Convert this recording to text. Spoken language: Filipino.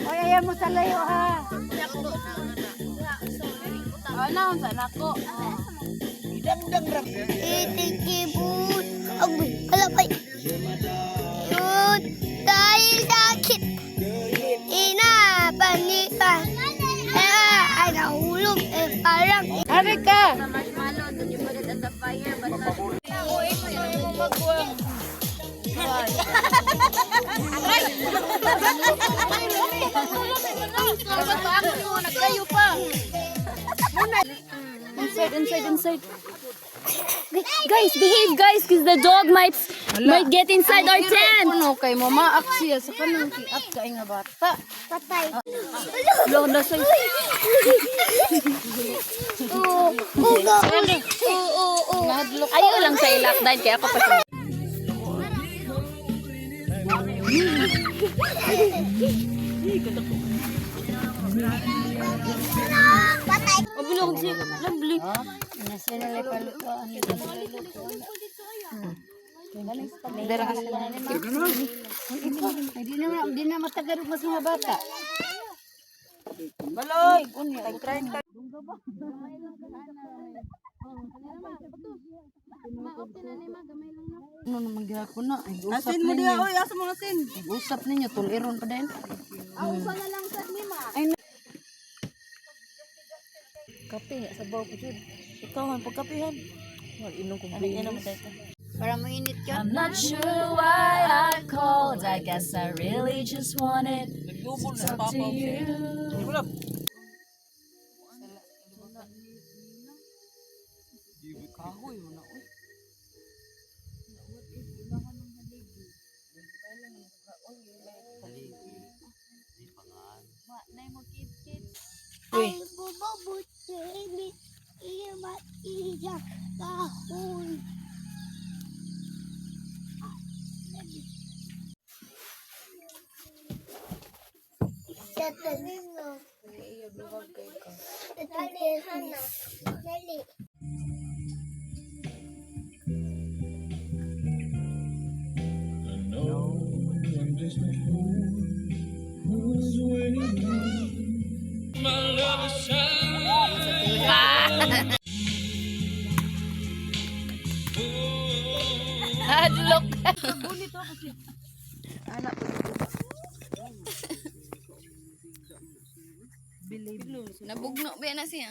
Ayaw mo sa layo ha. Ano sa nako? Dang-dang ram. Itikibut. Agbi, halapay. Yun, dahil sakit. Inapanipan. Ay, nahulog. Parang. Hari ka. Sa marshmallow, dun yung pagkat at the fire, basta. Nagkayo pa. Inside. Guys, behave guys, because the dog might get inside our tent. Ano kay mo maaksiya sa kanang kiat kay nga bata. Patay. Lo na sa. Ayaw lang sa i-lockdown, kaya ako pa siya. Patay. Abilog si lovely. Di na matagarog mas mga bata. Baloy, kunya ay try. Ano naman gihapon na? Asin mo diya, oy, asa mo asin. Usap ninyo, tuliron pa din. Usa na lang sa lima. Kape, sa baw ko jud. Ikaw ang pagkapihan. Wal inom kong bilis. Para mainit ka. I'm not sure why I called. I guess I really just wanted to talk to you. Kahoy mo na, oy. Ay, bubabutin. Iya matiyak kahon. Tatanin mo. Tatanin na. Dali. I'm just a fool who's waiting. My love Hadlok. Anak ko dito ba? Believe. Nabugno ba na siya?